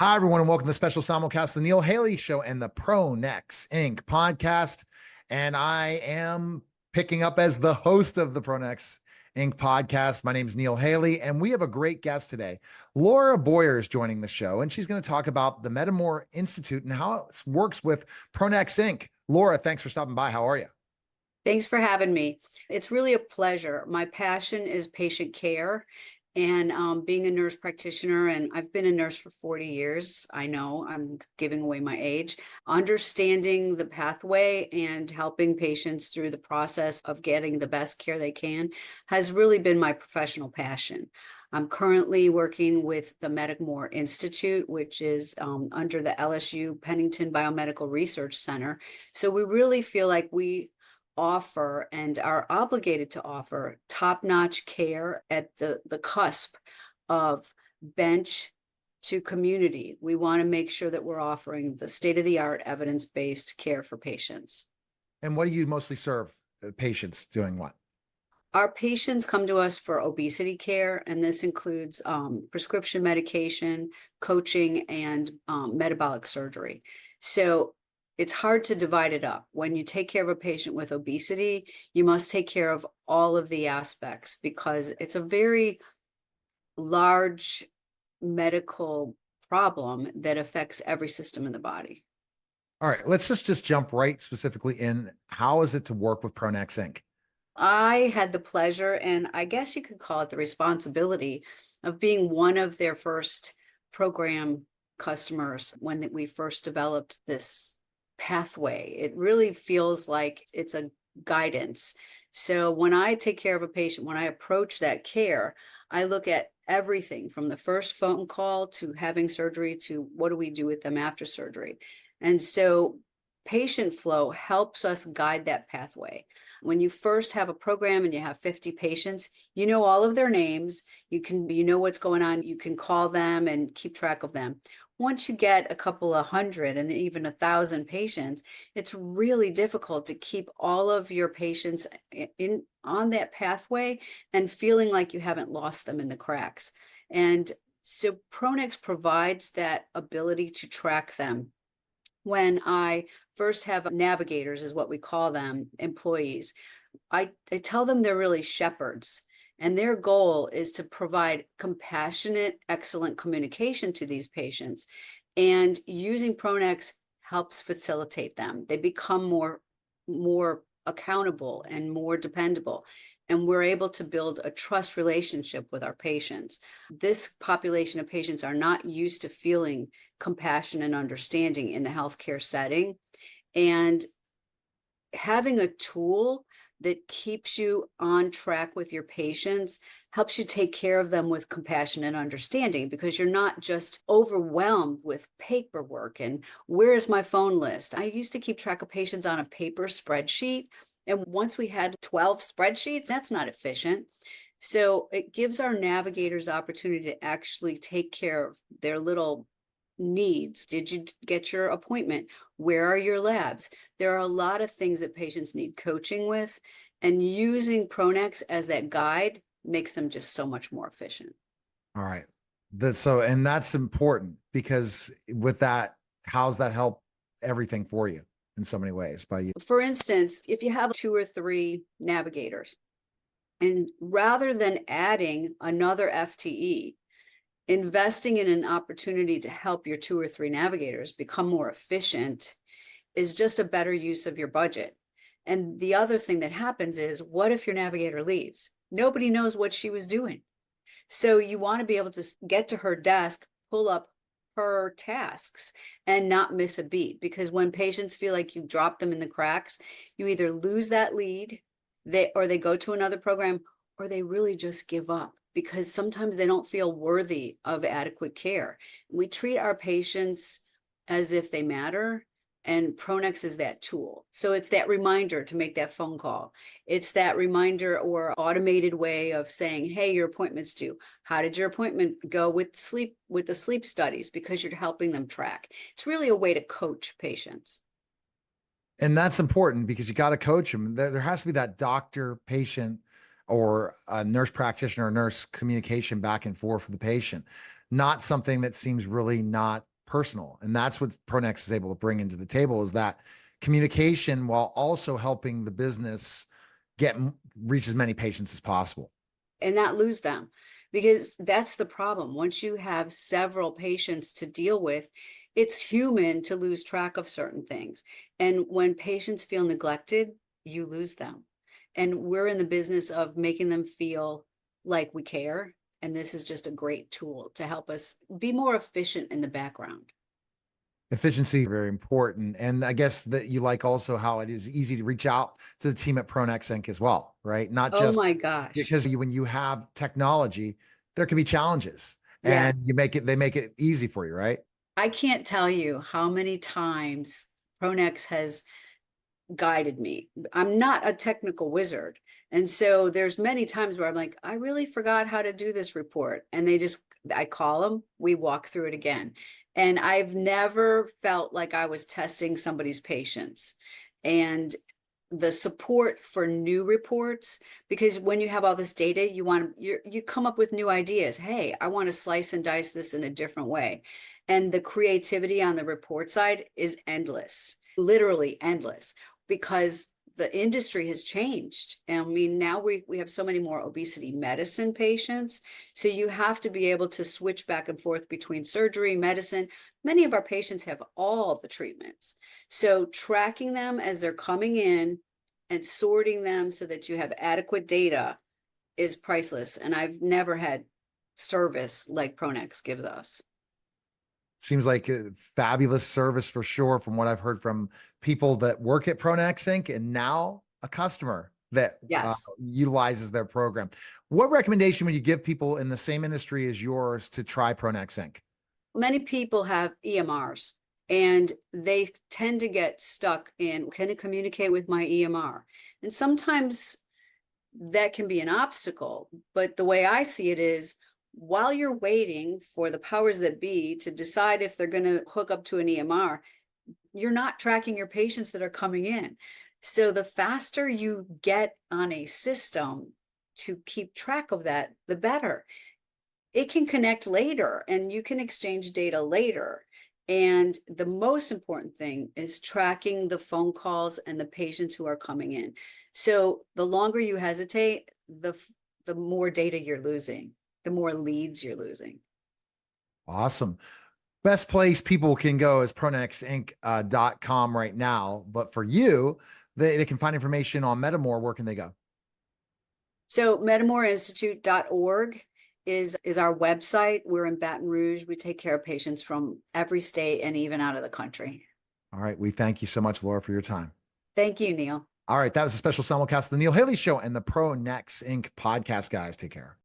Hi, everyone, and welcome to the special simulcast, the Neil Haley Show and the Pronex Inc. podcast. And I am picking up as the host of the Pronex Inc. podcast. My name is Neil Haley, and we have a great guest today. Laura Boyer is joining the show, and she's going to talk about the Metamor Institute and how it works with Pronex Inc. Laura, thanks for stopping by. How are you? Thanks for having me. It's really a pleasure. My passion is patient care and being a nurse practitioner, and I've been a nurse for 40 years. I know I'm giving away my age. Understanding the pathway and helping patients through the process of getting the best care they can has really been my professional passion. I'm currently working with the Metamor Institute, which is under the LSU Pennington Biomedical Research Center. So we really feel like we offer and are obligated to offer top-notch care at the cusp of bench to community. We want to make sure that we're offering the state-of-the-art evidence-based care for patients. And what do you mostly serve patients doing what? Our patients come to us for obesity care, and this includes prescription medication, coaching, and metabolic surgery. So it's hard to divide it up. When you take care of a patient with obesity, you must take care of all of the aspects because it's a very large medical problem that affects every system in the body. All right, let's just jump right specifically in. How is it to work with Pronex Inc.? I had the pleasure, and I guess you could call it the responsibility, of being one of their first program customers when we first developed this pathway. It really feels like it's a guidance. So when I take care of a patient, when I approach that care, I look at everything from the first phone call to having surgery to what do we do with them after surgery. And so patient flow helps us guide that pathway. When you first have a program and you have 50 patients, you know all of their names, you know what's going on, you can call them and keep track of them. Once you get a couple of hundred and even 1,000 patients, it's really difficult to keep all of your patients on that pathway and feeling like you haven't lost them in the cracks. And so Pronex provides that ability to track them. When I first have navigators, is what we call them, employees, I tell them they're really shepherds. And their goal is to provide compassionate, excellent communication to these patients. And using Pronex helps facilitate them. They become more accountable and more dependable. And we're able to build a trust relationship with our patients. This population of patients are not used to feeling compassion and understanding in the healthcare setting. And having a tool that keeps you on track with your patients helps you take care of them with compassion and understanding, because you're not just overwhelmed with paperwork and where's my phone list. I used to keep track of patients on a paper spreadsheet, and once we had 12 spreadsheets, that's not efficient. So it gives our navigators opportunity to actually take care of their little needs. Did you get your appointment? Where are your labs? There are a lot of things that patients need coaching with, and using Pronex as that guide makes them just so much more efficient. All right. And that's important because with that, how's that help everything for you in so many ways by you? For instance, if you have 2 or 3 navigators, and rather than adding another FTE, investing in an opportunity to help your 2 or 3 navigators become more efficient is just a better use of your budget. And the other thing that happens is, what if your navigator leaves? Nobody knows what she was doing. So you want to be able to get to her desk, pull up her tasks, and not miss a beat. Because when patients feel like you drop them in the cracks, you either lose that lead, they go to another program, or they really just give up, because sometimes they don't feel worthy of adequate care. We treat our patients as if they matter, and Pronex is that tool. So it's that reminder to make that phone call. It's that reminder or automated way of saying, hey, your appointment's due. How did your appointment go with the sleep studies? Because you're helping them track. It's really a way to coach patients. And that's important because you got to coach them. There has to be that doctor patient or a nurse practitioner or nurse communication back and forth for the patient, not something that seems really not personal. And that's what Pronex is able to bring into the table, is that communication while also helping the business reach as many patients as possible. And not lose them, because that's the problem. Once you have several patients to deal with, it's human to lose track of certain things. And when patients feel neglected, you lose them. And we're in the business of making them feel like we care. And this is just a great tool to help us be more efficient in the background. Efficiency, very important. And I guess that you like also how it is easy to reach out to the team at Pronex Inc. as well, right? Not Oh just my gosh. because when you have technology, there can be challenges, Yeah. and they make it easy for you, right? I can't tell you how many times Pronex has guided me. I'm not a technical wizard. And so there's many times where I'm like, I really forgot how to do this report. And I call them, we walk through it again. And I've never felt like I was testing somebody's patience. And the support for new reports, because when you have all this data, you come up with new ideas. Hey, I want to slice and dice this in a different way. And the creativity on the report side is endless, literally endless, because the industry has changed. And I mean, now we have so many more obesity medicine patients. So you have to be able to switch back and forth between surgery, medicine. Many of our patients have all the treatments. So tracking them as they're coming in and sorting them so that you have adequate data is priceless. And I've never had service like Pronex gives us. Seems like a fabulous service for sure, from what I've heard from people that work at Pronex Inc. and now a customer that Yes. utilizes their program. What recommendation would you give people in the same industry as yours to try Pronex Inc? Many people have EMRs and they tend to get stuck in, can it communicate with my EMR? And sometimes that can be an obstacle. But the way I see it is, while you're waiting for the powers that be to decide if they're going to hook up to an EMR, you're not tracking your patients that are coming in. So the faster you get on a system to keep track of that, the better. It can connect later and you can exchange data later. And the most important thing is tracking the phone calls and the patients who are coming in. So the longer you hesitate, the more data you're losing, the more leads you're losing. Awesome. Best place people can go is pronexinc.com right now. But for you, they can find information on Metamor. Where can they go? So metamorinstitute.org is our website. We're in Baton Rouge. We take care of patients from every state and even out of the country. All right. We thank you so much, Laura, for your time. Thank you, Neil. All right. That was a special simulcast of the Neil Haley Show and the Pronex Inc. podcast, guys. Take care.